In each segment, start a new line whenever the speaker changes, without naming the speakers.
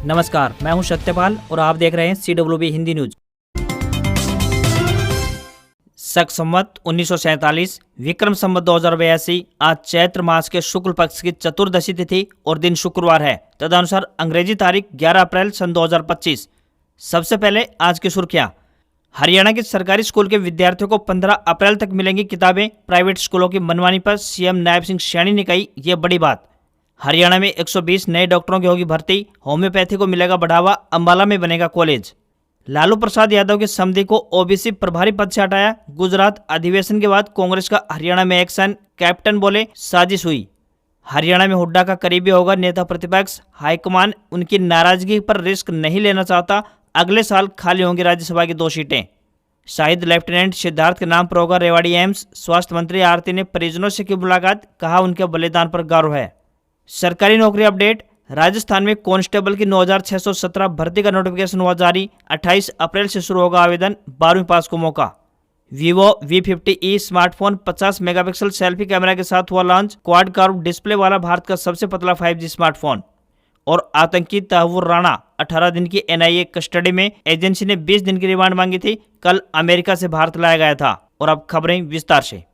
नमस्कार, मैं हूं सत्यपाल और आप देख रहे हैं CWB हिंदी न्यूज। शक संवत 1947 विक्रम संवत 2082 आज चैत्र मास के शुक्ल पक्ष की चतुर्दशी तिथि और दिन शुक्रवार है। तदनुसार अंग्रेजी तारीख 11 अप्रैल सन 2025। सबसे पहले आज की सुर्खियां। हरियाणा के सरकारी स्कूल के विद्यार्थियों को 15 अप्रैल तक मिलेंगी किताबें। प्राइवेट स्कूलों की मनमानी पर सीएम नायब सिंह सैनी ने कही ये बड़ी बात। हरियाणा में 120 नए डॉक्टरों की होगी भर्ती। होम्योपैथी को मिलेगा बढ़ावा। अंबाला में बनेगा कॉलेज। लालू प्रसाद यादव के समधी को ओबीसी प्रभारी पद से हटाया। गुजरात अधिवेशन के बाद कांग्रेस का हरियाणा में एक्शन। कैप्टन बोले साजिश हुई। हरियाणा में हुड्डा का करीबी होगा नेता प्रतिपक्ष। हाईकमान उनकी नाराजगी पर रिस्क नहीं लेना चाहता। अगले साल खाली होंगी राज्यसभा की 2 सीटें। शहीद लेफ्टिनेंट सिद्धार्थ के नाम पर होगा रेवाड़ी एम्स। स्वास्थ्य मंत्री आरती ने परिजनों से की मुलाकात। कहा उनके बलिदान पर गर्व है। सरकारी नौकरी अपडेट। राजस्थान में कांस्टेबल की 9617 भर्ती का नोटिफिकेशन हुआ जारी। 28 अप्रैल से शुरू होगा आवेदन। 12वीं पास को मौका। Vivo V50e smartphone 50 megapixel selfie camera के साथ हुआ लॉन्च। क्वाड कर्व डिस्प्ले वाला भारत का सबसे पतला 5G स्मार्टफोन। और आतंकी तहव्वुर राणा 18 दिन की NIA कस्टडी में। एजेंसी ने 20 दिन की रिमांड मांगी थी। कल अमेरिका से भारत लाया गया था। और अब खबरें विस्तार से।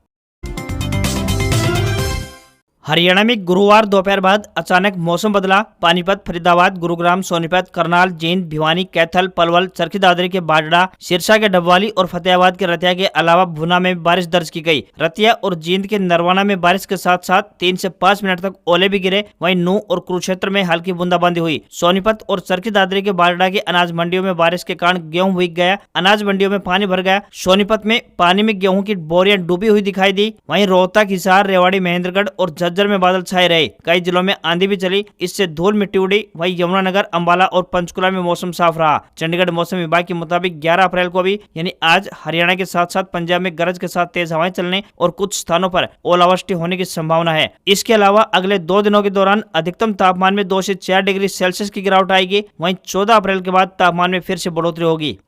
हरियाणा में गुरुवार दोपहर बाद अचानक मौसम बदला। पानीपत, फरीदाबाद, गुरुग्राम, सोनीपत, करनाल, जींद, भिवानी, कैथल, पलवल, चरखी दादरी के बाजड़ा, सिरसा के डबवाली और फतेहाबाद के रतिया के अलावा भुना में बारिश दर्ज की गई। रतिया और जींद के नरवाना में बारिश के साथ साथ 3 से 5 मिनट तक ओले भी गिरे। वहीं नूह और कुरुक्षेत्र में हल्की बूंदाबांदी हुई। सोनीपत और चरखी दादरी के बाजड़ा की अनाज मंडियों में बारिश के कारण गेहूं भीग गया। अनाज मंडियों में पानी भर गया। सोनीपत में पानी में गेहूं की बोरियां डूबी हुई दिखाई दी। वहीं रोहतक, हिसार, रेवाड़ी, महेंद्रगढ़ और झज्जर में बादल छाए रहे। कई जिलों में आंधी भी चली, इससे धूल मिट्टी उड़ी। वहीं यमुनानगर, अंबाला और पंचकुला में मौसम साफ रहा। चंडीगढ़ मौसम विभाग के मुताबिक 11 अप्रैल को भी यानी आज हरियाणा के साथ साथ पंजाब में गरज के साथ तेज हवाएं चलने और कुछ स्थानों पर ओलावृष्टि होने की संभावना है। इसके अलावा अगले 2 दिनों के दौरान अधिकतम तापमान में 2 से 4 डिग्री सेल्सियस की गिरावट आएगी। वहीं 14 अप्रैल के बाद तापमान में फिर से बढ़ोतरी होगी।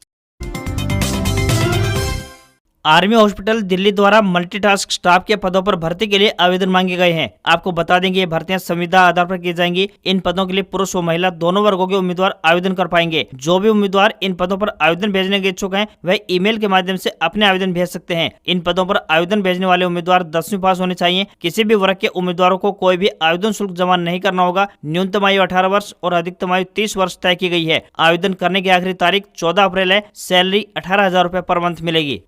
आर्मी हॉस्पिटल दिल्ली द्वारा मल्टीटास्क स्टाफ के पदों पर भर्ती के लिए आवेदन मांगे गए हैं। आपको बता देंगे ये भर्तियां संविदा आधार पर की जाएंगी। इन पदों के लिए पुरुष व महिला दोनों वर्गों के उम्मीदवार आवेदन कर पाएंगे। जो भी उम्मीदवार इन पदों पर आवेदन भेजने के इच्छुक हैं वह ईमेल के माध्यम से अपने आवेदन भेज सकते हैं। इन पदों पर आवेदन भेजने वाले उम्मीदवार 10वीं पास होने चाहिए। किसी भी वर्ग के उम्मीदवारों को कोई भी आवेदन शुल्क जमा नहीं करना होगा। न्यूनतम आयु 18 वर्ष और अधिकतम आयु 30 वर्ष तय की गई है। आवेदन करने की आखिरी तारीख 14 अप्रैल है। सैलरी 18,000 रुपए पर मंथ मिलेगी।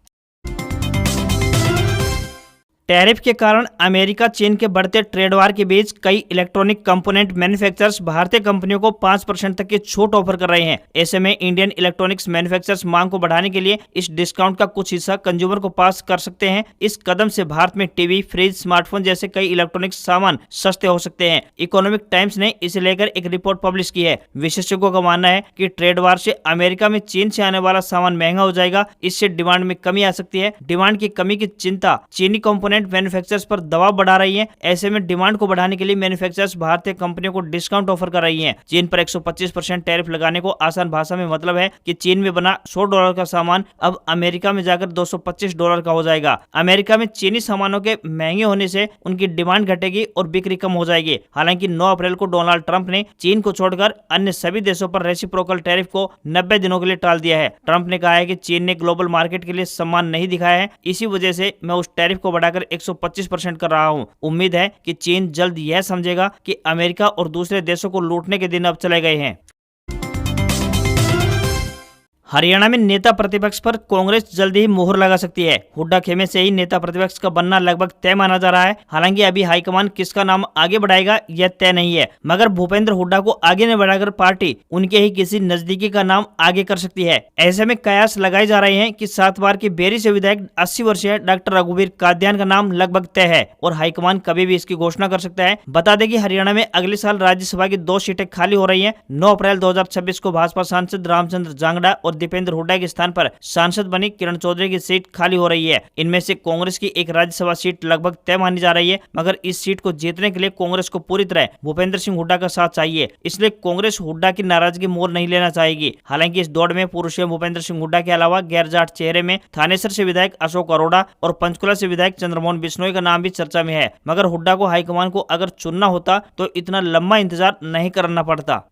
टैरिफ के कारण अमेरिका चीन के बढ़ते ट्रेड वार के बीच कई इलेक्ट्रॉनिक कंपोनेंट मैन्युफैक्चरर्स भारतीय कंपनियों को 5% तक की छूट ऑफर कर रहे हैं। ऐसे में इंडियन इलेक्ट्रॉनिक्स मैन्युफैक्चरर्स मांग को बढ़ाने के लिए इस डिस्काउंट का कुछ हिस्सा कंज्यूमर को पास कर सकते हैं। इस कदम से भारत में टीवी, फ्रिज, स्मार्टफोन जैसे कई इलेक्ट्रॉनिक सामान सस्ते हो सकते हैं। इकोनॉमिक टाइम्स ने इसे लेकर एक रिपोर्ट पब्लिश की है। विशेषज्ञों का मानना है कि ट्रेड वार से अमेरिका में चीन से आने वाला सामान महंगा हो जाएगा। इससे डिमांड में कमी आ सकती है। डिमांड की कमी की चिंता चीनी कंपोनेंट मैन्युफैक्चरर्स पर दबाव बढ़ा रही है। ऐसे में डिमांड को बढ़ाने के लिए मैन्युफैक्चरर्स भारतीय कंपनियों को डिस्काउंट ऑफर कर रही हैं। चीन पर 125% टैरिफ लगाने को आसान भाषा में मतलब है कि चीन में बना $100 का सामान अब अमेरिका में जाकर $225 का हो जाएगा। अमेरिका में चीनी सामानों के महंगे होने से उनकी डिमांड घटेगी और बिक्री कम हो जाएगी। हालांकि 9 अप्रैल को डोनाल्ड ट्रंप ने चीन को छोड़कर अन्य सभी देशों पर रेसिप्रोकल टैरिफ को 90 दिनों के लिए टाल दिया है। ट्रंप ने कहा है कि चीन ने ग्लोबल मार्केट के लिए सम्मान नहीं दिखाया है, इसी वजह से मैं उस टैरिफ को बढ़ाकर 125% कर रहा हूं। उम्मीद है कि चीन जल्द यह समझेगा कि अमेरिका और दूसरे देशों को लूटने के दिन अब चले गए हैं। हरियाणा में नेता प्रतिपक्ष पर कांग्रेस जल्दी ही मुहर लगा सकती है। हुड्डा खेमे से ही नेता प्रतिपक्ष का बनना लगभग तय माना जा रहा है। हालांकि अभी हाईकमान किसका नाम आगे बढ़ाएगा यह तय नहीं है, मगर भूपेंद्र हुड्डा को आगे न बढ़ाकर पार्टी उनके ही किसी नजदीकी का नाम आगे कर सकती है। ऐसे में कयास लगाए जा रहे हैं कि 7 बार की बेरी से विधायक 80 वर्षीय डॉक्टर रघुवीर कादियान का नाम लगभग तय है और हाईकमान कभी भी इसकी घोषणा कर सकता है। बता दें कि हरियाणा में अगले साल राज्यसभा की 2 सीटें खाली हो रही है। 9 अप्रैल 2026 को भाजपा सांसद रामचंद्र जांगड़ा और दीपेंद्र हुड्डा के स्थान पर सांसद बनी किरण चौधरी की सीट खाली हो रही है। इनमें से कांग्रेस की एक राज्यसभा सीट लगभग तय मानी जा रही है, मगर इस सीट को जीतने के लिए कांग्रेस को पूरी तरह भूपेंद्र सिंह हुड्डा का साथ चाहिए। इसलिए कांग्रेस हुड्डा की नाराजगी मोल नहीं लेना चाहेगी। हालांकि इस दौड़ में पूर्व सीएम भूपेंद्र सिंह हुड्डा के अलावा गैरजाट चेहरे में थानेसर से विधायक अशोक अरोड़ा और पंचकुला से विधायक चंद्रमोहन बिश्नोई का नाम भी चर्चा में है। मगर हुड्डा को हाईकमान को अगर चुनना होता तो इतना लंबा इंतजार नहीं करना पड़ता।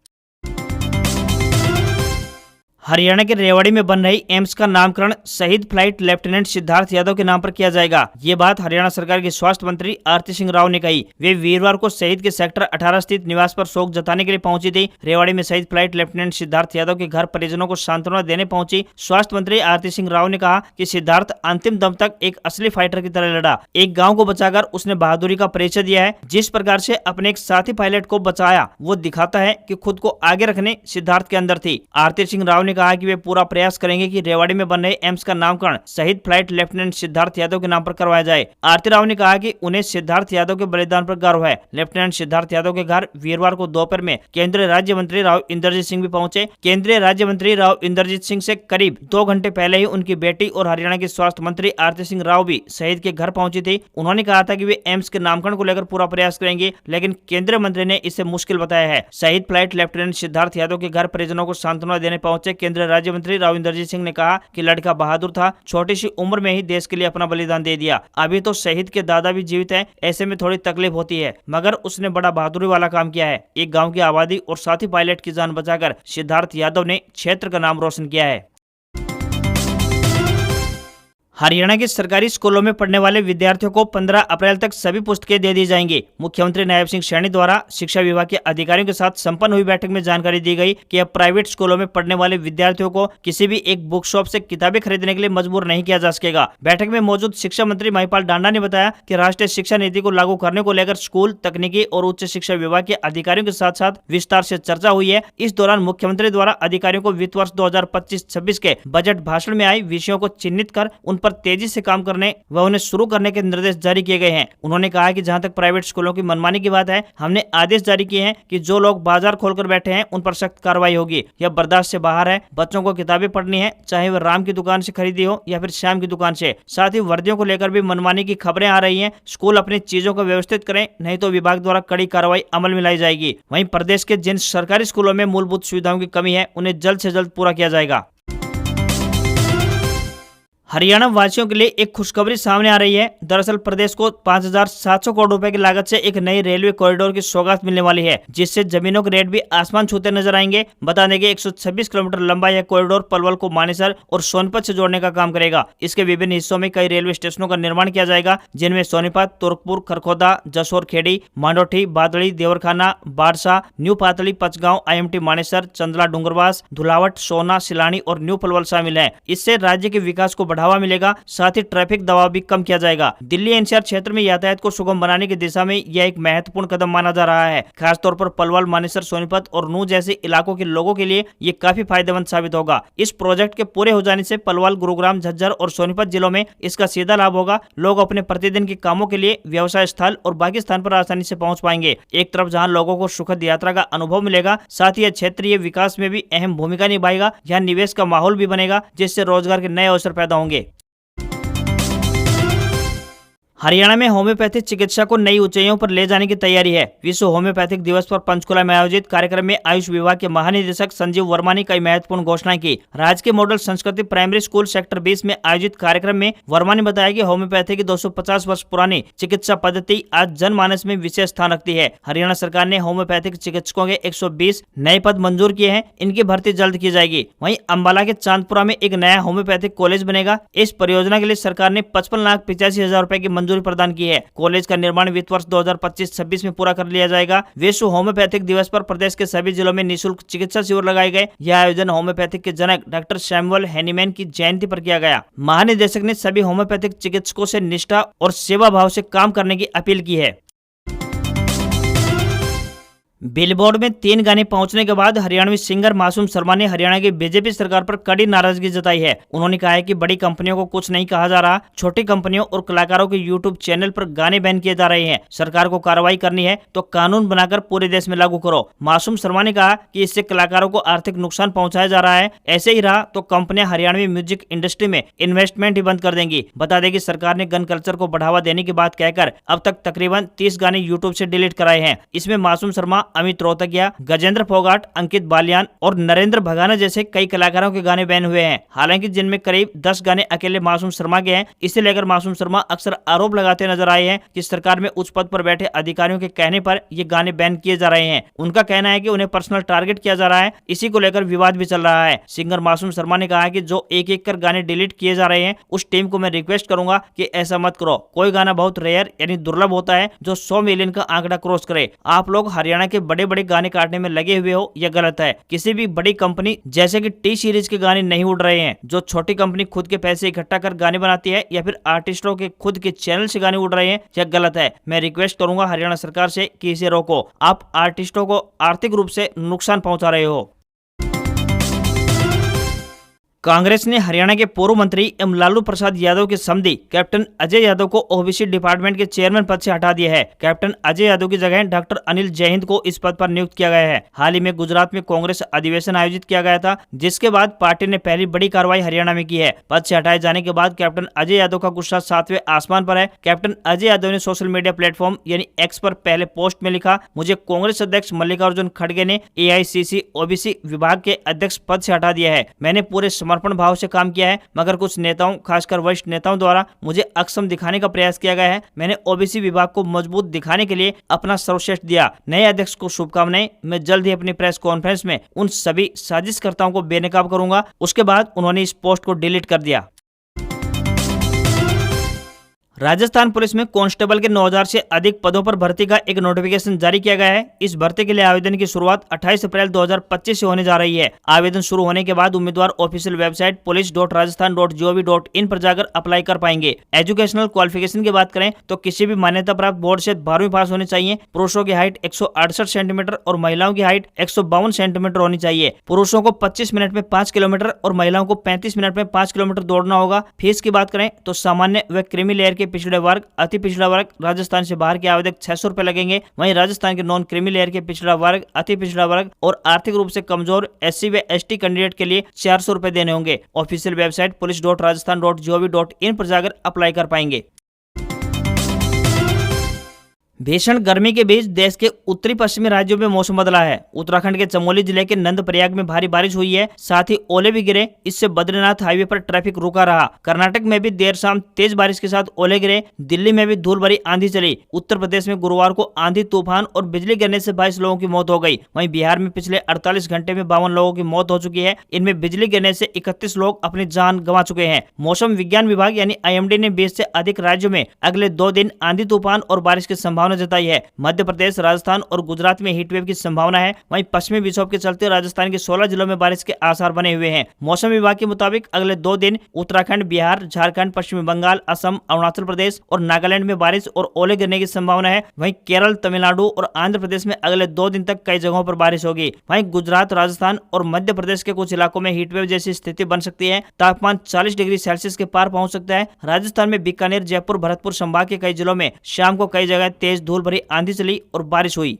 हरियाणा के रेवाड़ी में बन रही एम्स का नामकरण शहीद फ्लाइट लेफ्टिनेंट सिद्धार्थ यादव के नाम पर किया जाएगा। ये बात हरियाणा सरकार के स्वास्थ्य मंत्री आरती सिंह राव ने कही। वे वीरवार को शहीद के सेक्टर 18 स्थित निवास पर शोक जताने के लिए पहुंची थी। रेवाड़ी में शहीद फ्लाइट लेफ्टिनेंट सिद्धार्थ यादव के घर परिजनों को सांत्वना देने पहुंची स्वास्थ्य मंत्री आरती सिंह राव ने कहा कि सिद्धार्थ अंतिम दम तक एक असली फाइटर की तरह लड़ा। एक गाँव को बचाकर उसने बहादुरी का परिचय दिया है। जिस प्रकार से अपने एक साथी पायलट को बचाया वो दिखाता है कि खुद को आगे रखने सिद्धार्थ के अंदर थी। आरती सिंह राव ने कहा कि वे पूरा प्रयास करेंगे कि रेवाड़ी में बन रहे एम्स का नामकरण शहीद फ्लाइट लेफ्टिनेंट सिद्धार्थ यादव के नाम पर करवाया जाए। आरती राव ने कहा कि उन्हें सिद्धार्थ यादव के बलिदान पर गर्व है। लेफ्टिनेंट सिद्धार्थ यादव के घर वीरवार को दोपहर में केंद्रीय राज्य मंत्री राव इंद्रजीत सिंह भी पहुंचे। केंद्रीय राज्य मंत्री राव इंद्रजीत सिंह से करीब 2 घंटे पहले ही उनकी बेटी और हरियाणा की स्वास्थ्य मंत्री आरती सिंह राव भी शहीद के घर पहुंची थी। उन्होंने कहा था कि वे एम्स के नामकरण को लेकर पूरा प्रयास करेंगे, लेकिन केंद्रीय मंत्री ने इसे मुश्किल बताया है। शहीद फ्लाइट लेफ्टिनेंट सिद्धार्थ यादव के घर परिजनों को सांत्वना देने पहुंचे केंद्रीय राज्य मंत्री राव इंद्रजीत सिंह ने कहा कि लड़का बहादुर था, छोटी सी उम्र में ही देश के लिए अपना बलिदान दे दिया। अभी तो शहीद के दादा भी जीवित हैं, ऐसे में थोड़ी तकलीफ होती है, मगर उसने बड़ा बहादुरी वाला काम किया है। एक गांव की आबादी और साथी पायलट की जान बचाकर सिद्धार्थ यादव ने क्षेत्र का नाम रोशन किया है। हरियाणा के सरकारी स्कूलों में पढ़ने वाले विद्यार्थियों को 15 अप्रैल तक सभी पुस्तकें दे दी जाएंगी। मुख्यमंत्री नायब सिंह सैनी द्वारा शिक्षा विभाग के अधिकारियों के साथ संपन्न हुई बैठक में जानकारी दी गई कि अब प्राइवेट स्कूलों में पढ़ने वाले विद्यार्थियों को किसी भी एक बुक शॉप से किताबें खरीदने के लिए मजबूर नहीं किया जा सकेगा। बैठक में मौजूद शिक्षा मंत्री महिपाल डांडा ने बताया कि राष्ट्रीय शिक्षा नीति को लागू करने को लेकर स्कूल, तकनीकी और उच्च शिक्षा विभाग के अधिकारियों के साथ साथ विस्तार से चर्चा हुई है। इस दौरान मुख्यमंत्री द्वारा अधिकारियों को वित्त वर्ष 2025-26 के बजट भाषण में आई विषयों को चिन्हित कर उन पर तेजी से काम करने व उन्हें शुरू करने के निर्देश जारी किए गए हैं। उन्होंने कहा कि जहां तक प्राइवेट स्कूलों की मनमानी की बात है, हमने आदेश जारी किए हैं कि जो लोग बाजार खोलकर बैठे हैं उन पर सख्त कार्रवाई होगी। यह बर्दाश्त से बाहर है। बच्चों को किताबें पढ़नी है, चाहे वह राम की दुकान से खरीदी हो या फिर श्याम की दुकान से। साथ ही वर्दियों को लेकर भी मनमानी की खबरें आ रही है। स्कूल अपनी चीजों को व्यवस्थित करें, नहीं तो विभाग द्वारा कड़ी कार्रवाई अमल में लाई जाएगी। वहीं प्रदेश के जिन सरकारी स्कूलों में मूलभूत सुविधाओं की कमी है, उन्हें जल्द से जल्द पूरा किया जाएगा। हरियाणा वासियों के लिए एक खुशखबरी सामने आ रही है। दरअसल प्रदेश को 5,700 करोड़ रुपए की लागत से एक नई रेलवे कॉरिडोर की सौगात मिलने वाली है, जिससे जमीनों के रेट भी आसमान छूते नजर आएंगे। बता दें कि 126 किलोमीटर लंबा यह कॉरिडोर पलवल को मानेसर और सोनीपत से जोड़ने का काम करेगा। इसके विभिन्न हिस्सों में कई रेलवे स्टेशनों का निर्माण किया जाएगा, जिनमें सोनीपत, तुर्कपुर, खरखोदा, जसोर खेड़ी, मांडोठी, बादड़ी, देवरखाना, बारसा, न्यू पातली, पचगांव, IMT मानेसर, चंदला, डूंगरवास, धुलावट, सोना, सिलानी और न्यू पलवल शामिल है। इससे राज्य के विकास को बढ़ावा मिलेगा, साथ ही ट्रैफिक दबाव भी कम किया जाएगा। दिल्ली NCR क्षेत्र में यातायात को सुगम बनाने की दिशा में यह एक महत्वपूर्ण कदम माना जा रहा है। खासतौर पर पलवल, मानेसर, सोनीपत और नूह जैसे इलाकों के लोगों के लिए ये काफी फायदेमंद साबित होगा। इस प्रोजेक्ट के पूरे हो जाने से पलवल, गुरुग्राम, झज्जर और सोनीपत जिलों में इसका सीधा लाभ होगा। लोग अपने प्रतिदिन के कामों के लिए व्यवसाय स्थल और बाकी स्थान पर आसानी से पहुंच पाएंगे। एक तरफ जहां लोगों को सुखद यात्रा का अनुभव मिलेगा, साथ ही यह क्षेत्रीय विकास में भी अहम भूमिका निभाएगा। यहाँ निवेश का माहौल भी बनेगा, जिससे रोजगार के नए अवसर पैदा होंगे। हरियाणा में होम्योपैथिक चिकित्सा को नई ऊंचाइयों पर ले जाने की तैयारी है। विश्व होम्योपैथिक दिवस पर पंचकुला में आयोजित कार्यक्रम में आयुष विभाग के महानिदेशक संजीव वर्मा ने कई महत्वपूर्ण घोषणाएं की। राजकीय मॉडल संस्कृति प्राइमरी स्कूल सेक्टर 20 में आयोजित कार्यक्रम में वर्मा ने बताया कि होम्योपैथी की 250 वर्ष पुरानी चिकित्सा पद्धति आज जनमानस में विशेष स्थान रखती है। हरियाणा सरकार ने होम्योपैथिक चिकित्सकों के 120 नए पद मंजूर किए हैं। इनकी भर्ती जल्द की जाएगी। वहीं अंबाला के चांदपुरा में एक नया होम्योपैथिक कॉलेज बनेगा। इस परियोजना के लिए सरकार ने 55,85,000 रुपए की मंजूरी प्रदान की है। कॉलेज का निर्माण वित्त वर्ष 2025-26 में पूरा कर लिया जाएगा। विश्व होम्योपैथिक दिवस पर प्रदेश के सभी जिलों में निःशुल्क चिकित्सा शिविर लगाए गए। यह आयोजन होम्योपैथिक के जनक डॉक्टर सैमुअल हैनीमैन की जयंती पर किया गया। महानिदेशक ने सभी होम्योपैथिक चिकित्सकों से निष्ठा और सेवा भाव से काम करने की अपील की है। बिलबोर्ड में 3 गाने पहुंचने के बाद हरियाणवी सिंगर मासूम शर्मा ने हरियाणा की बीजेपी सरकार पर कड़ी नाराजगी जताई है। उन्होंने कहा है कि बड़ी कंपनियों को कुछ नहीं कहा जा रहा, छोटी कंपनियों और कलाकारों के यूट्यूब चैनल पर गाने बैन किए जा रहे हैं। सरकार को कार्रवाई करनी है तो कानून बनाकर पूरे देश में लागू करो। मासूम शर्मा ने कहा कि इससे कलाकारों को आर्थिक नुकसान पहुंचाया जा रहा है। ऐसे ही रहा तो कंपनियां हरियाणवी म्यूजिक इंडस्ट्री में इन्वेस्टमेंट ही बंद कर देंगी। बता दें कि सरकार ने गन कल्चर को बढ़ावा देने की बात कहकर अब तक तकरीबन 30 गाने यूट्यूब से डिलीट कराए हैं। इसमें मासूम शर्मा अमित रोहतगिया, गजेंद्र फोगाट, अंकित बालियान और नरेंद्र भगाना जैसे कई कलाकारों के गाने बैन हुए हैं। हालांकि जिनमें करीब 10 गाने अकेले मासूम शर्मा के हैं। इसे लेकर मासूम शर्मा अक्सर आरोप लगाते नजर आए हैं कि सरकार में उच्च पद पर बैठे अधिकारियों के कहने पर ये गाने बैन किए जा रहे हैं। उनका कहना है कि उन्हें पर्सनल टारगेट किया जा रहा है। इसी को लेकर विवाद भी चल रहा है। सिंगर मासूम शर्मा ने कहा है कि जो एक एक कर गाने डिलीट किए जा रहे हैं, उस टीम को मैं रिक्वेस्ट करूंगा कि ऐसा मत करो। कोई गाना बहुत रेयर यानी दुर्लभ होता है जो 100 मिलियन का आंकड़ा क्रॉस करे। आप लोग हरियाणा के बड़े बड़े गाने काटने में लगे हुए हो, यह गलत है। किसी भी बड़ी कंपनी जैसे कि टी सीरीज के गाने नहीं उड़ रहे हैं। जो छोटी कंपनी खुद के पैसे इकट्ठा कर गाने बनाती है या फिर आर्टिस्टों के खुद के चैनल से गाने उड़ रहे हैं, यह गलत है। मैं रिक्वेस्ट करूंगा हरियाणा सरकार से कि इसे रोको। आप आर्टिस्टों को आर्थिक रूप से नुकसान पहुंचा रहे हो। कांग्रेस ने हरियाणा के पूर्व मंत्री एवं लालू प्रसाद यादव के समधी कैप्टन अजय यादव को ओबीसी डिपार्टमेंट के चेयरमैन पद से हटा दिया है। कैप्टन अजय यादव की जगह डॉक्टर अनिल जयहिंद को इस पद पर नियुक्त किया गया है। हाल ही में गुजरात में कांग्रेस अधिवेशन आयोजित किया गया था, जिसके बाद पार्टी ने पहली बड़ी कार्रवाई हरियाणा में की है। पद से हटाए जाने के बाद कैप्टन अजय यादव का गुस्सा 7वें आसमान पर है। कैप्टन अजय यादव ने सोशल मीडिया प्लेटफॉर्म यानी एक्स पर पहले पोस्ट में लिखा, मुझे कांग्रेस अध्यक्ष मल्लिकार्जुन खड़गे ने एआईसीसी ओबीसी विभाग के अध्यक्ष पद से हटा दिया है। मैंने पूरे समर्पण भाव से काम किया है, मगर कुछ नेताओं, खासकर वरिष्ठ नेताओं द्वारा मुझे अक्षम दिखाने का प्रयास किया गया है। मैंने ओबीसी विभाग को मजबूत दिखाने के लिए अपना सर्वश्रेष्ठ दिया। नए अध्यक्ष को शुभकामनाएं। मैं जल्द ही अपनी प्रेस कॉन्फ्रेंस में उन सभी साजिशकर्ताओं को बेनकाब करूंगा। उसके बाद उन्होंने इस पोस्ट को डिलीट कर दिया। राजस्थान पुलिस में कांस्टेबल के 9000 से अधिक पदों पर भर्ती का एक नोटिफिकेशन जारी किया गया है। इस भर्ती के लिए आवेदन की शुरुआत 28 अप्रैल 2025 से होने जा रही है। आवेदन शुरू होने के बाद उम्मीदवार ऑफिशियल वेबसाइट police.rajasthan.gov.in पर जाकर अप्लाई कर पाएंगे। एजुकेशनल क्वालिफिकेशन की बात करें तो किसी भी मान्यता प्राप्त बोर्ड से 12वीं पास होनी चाहिए। पुरुषों की हाइट 168 सेंटीमीटर और महिलाओं की हाइट 152 सेंटीमीटर होनी चाहिए। पुरुषों को 25 मिनट में 5 किलोमीटर और महिलाओं को 35 मिनट में 5 किलोमीटर दौड़ना होगा। फीस की बात करें तो सामान्य व क्रीमी लेयर के पिछड़े वर्ग, अति पिछड़ा वर्ग, राजस्थान से बाहर के आवेदक 600 रुपए लगेंगे। वहीं राजस्थान के नॉन क्रीमी लेयर के पिछड़ा वर्ग, अति पिछड़ा वर्ग और आर्थिक रूप से कमजोर SC व ST कैंडिडेट के लिए 400 रुपए देने होंगे। ऑफिशियल वेबसाइट police.rajasthan.gov.in पर जाकर अप्लाई कर पाएंगे। भीषण गर्मी के बीच देश के उत्तरी पश्चिमी राज्यों में मौसम बदला है। उत्तराखंड के चमोली जिले के नंदप्रयाग में भारी बारिश हुई है, साथ ही ओले भी गिरे। इससे बद्रीनाथ हाईवे पर ट्रैफिक रुका रहा। कर्नाटक में भी देर शाम तेज बारिश के साथ ओले गिरे। दिल्ली में भी धूल भरी आंधी चली। उत्तर प्रदेश में गुरुवार को आंधी, तूफान और बिजली गिरने से 22 लोगों की मौत हो गई। वहीं बिहार में पिछले 48 घंटे में 52 लोगों की मौत हो चुकी है। इनमें बिजली गिरने से 31 लोग अपनी जान गंवा चुके हैं। मौसम विज्ञान विभाग यानी IMD ने 20 से अधिक राज्यों में अगले 2 दिन आंधी, तूफान और बारिश की संभावना जताई है। मध्य प्रदेश, राजस्थान और गुजरात में हीटवेव की संभावना है। वहीं पश्चिमी विक्षोभ के चलते राजस्थान के 16 जिलों में बारिश के आसार बने हुए हैं। मौसम विभाग के मुताबिक अगले 2 दिन उत्तराखंड, बिहार, झारखंड, पश्चिमी बंगाल, असम, अरुणाचल प्रदेश और नागालैंड में बारिश और ओले गिरने की संभावना है। वहीं केरल, तमिलनाडु और आंध्र प्रदेश में अगले 2 दिन तक कई जगहों पर बारिश होगी। वहीं गुजरात, राजस्थान और मध्य प्रदेश के कुछ इलाकों में हीटवेव जैसी स्थिति बन सकती है। तापमान 40 डिग्री सेल्सियस के पार पहुंच सकता है। राजस्थान में बीकानेर, जयपुर, भरतपुर संभाग के कई जिलों में शाम को कई जगह तेज धूल भरी आंधी चली और बारिश हुई।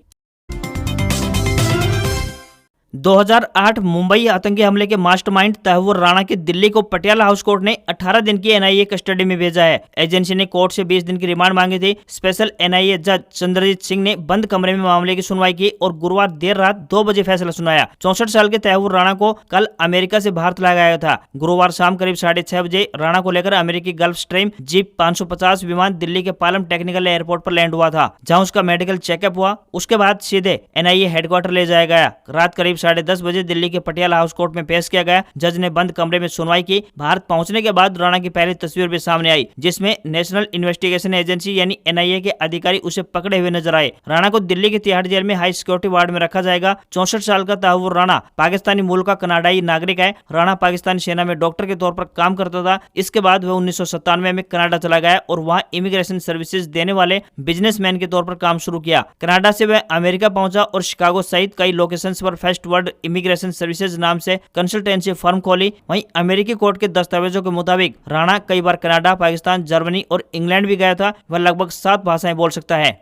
2008 मुंबई आतंकी हमले के मास्टरमाइंड तहव्वुर राणा की दिल्ली को पटियाला हाउस कोर्ट ने 18 दिन की NIA कस्टडी में भेजा है। एजेंसी ने कोर्ट से 20 दिन की रिमांड मांगी थी। स्पेशल NIA जज चंद्रजीत सिंह ने बंद कमरे में मामले की सुनवाई की और गुरुवार देर रात 2 बजे फैसला सुनाया। 64 साल के तहव्वुर राणा को कल अमेरिका से भारत लाया गया था। गुरुवार शाम करीब 6:30 बजे राणा को लेकर अमेरिकी गल्फ स्ट्रीम जीप 550 विमान दिल्ली के पालम टेक्निकल एयरपोर्ट पर लैंड हुआ था, जहां उसका मेडिकल चेकअप हुआ। उसके बाद सीधे NIA हेडक्वार्टर ले जाया गया। रात करीब 10:30 बजे दिल्ली के पटियाला हाउस कोर्ट में पेश किया गया। जज ने बंद कमरे में सुनवाई की। भारत पहुंचने के बाद राणा की पहली तस्वीर भी सामने आई, जिसमें नेशनल इन्वेस्टिगेशन एजेंसी यानी NIA के अधिकारी उसे पकड़े हुए नजर आए। राणा को दिल्ली के तिहाड़ जेल में हाई सिक्योरिटी वार्ड में रखा जाएगा। 64 साल का तहव्वुर राणा पाकिस्तानी मूल का कनाडाई नागरिक है। राणा पाकिस्तानी सेना में डॉक्टर के तौर पर काम करता था। इसके बाद वह 1997 में कनाडा चला गया और वहां इमिग्रेशन सर्विसेज देने वाले बिजनेसमैन के तौर पर काम शुरू किया। कनाडा से वह अमेरिका पहुंचा और शिकागो सहित कई लोकेशंस पर फर्स्ट वर्ल्ड इमिग्रेशन सर्विसेज नाम से कंसल्टेंसी फर्म खोली। वहीं अमेरिकी कोर्ट के दस्तावेजों के मुताबिक राणा कई बार कनाडा, पाकिस्तान, जर्मनी और इंग्लैंड भी गया था। वह लगभग 7 भाषाएं बोल सकता है।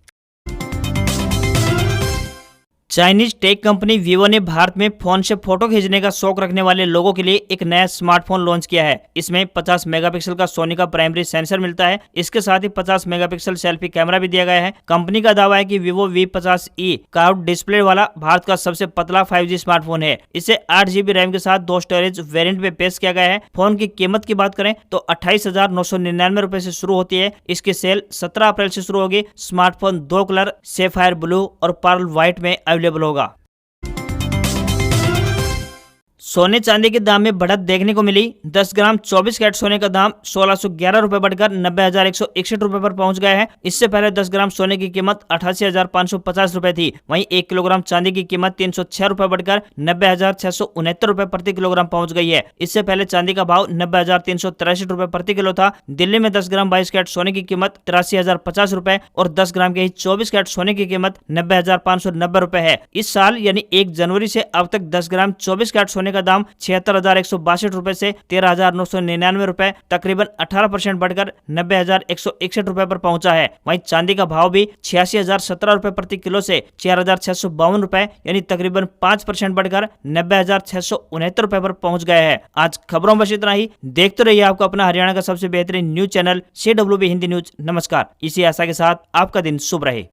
चाइनीज टेक कंपनी वीवो ने भारत में फोन से फोटो खींचने का शौक रखने वाले लोगों के लिए एक नया स्मार्टफोन लॉन्च किया है। इसमें 50 मेगापिक्सल का सोनी का प्राइमरी सेंसर मिलता है। इसके साथ ही 50 मेगापिक्सल सेल्फी कैमरा भी दिया गया है। कंपनी का दावा है कि वीवो V50e कर्व्ड डिस्प्ले वाला भारत का सबसे पतला 5G स्मार्टफोन है। इसे 8GB रैम के साथ 2 स्टोरेज वेरिएंट में पेश किया गया है। फोन की कीमत की बात करें तो 28,999 रुपए से शुरू होती है। इसकी सेल 17 अप्रैल से शुरू होगी। स्मार्टफोन 2 कलर सैफायर ब्लू और पर्ल व्हाइट में अवेलेबल होगा। सोने चांदी के दाम में बढ़त देखने को मिली। 10 ग्राम 24 कैरेट सोने का दाम 1611 रुपए बढ़कर 90,161 रुपए पर पहुंच गया है। इससे पहले 10 ग्राम सोने की कीमत 88,550 रुपए थी। वहीं 1 किलोग्राम चांदी की कीमत 306 रुपए बढ़कर 90,669 रुपए प्रति किलोग्राम पहुंच गई है। इससे पहले चांदी का भाव 90,363 रुपए प्रति किलो था। दिल्ली में 10 ग्राम 22 कैरेट सोने की कीमत 83,050 रुपए और 10 ग्राम के ही 24 कैरेट सोने की कीमत 90,590 रुपए है। इस साल यानी 1 जनवरी से अब तक 10 ग्राम 24 कैरेट सोने का दाम 76,162 रुपए से 13,999 रुपए तकरीबन 18% बढ़कर 90,161 रुपए पर पहुंचा है। वहीं चांदी का भाव भी 86,017 रुपए प्रति किलो से 4,652 रुपए यानी तकरीबन 5% बढ़कर 90,669 रुपए पर पहुंच गया है। आज खबरों में बस इतना ही। देखते रहिए आपको अपना हरियाणा का सबसे बेहतरीन news channel CWB Hindi news. नमस्कार। इसी आशा के साथ आपका दिन शुभ रहे।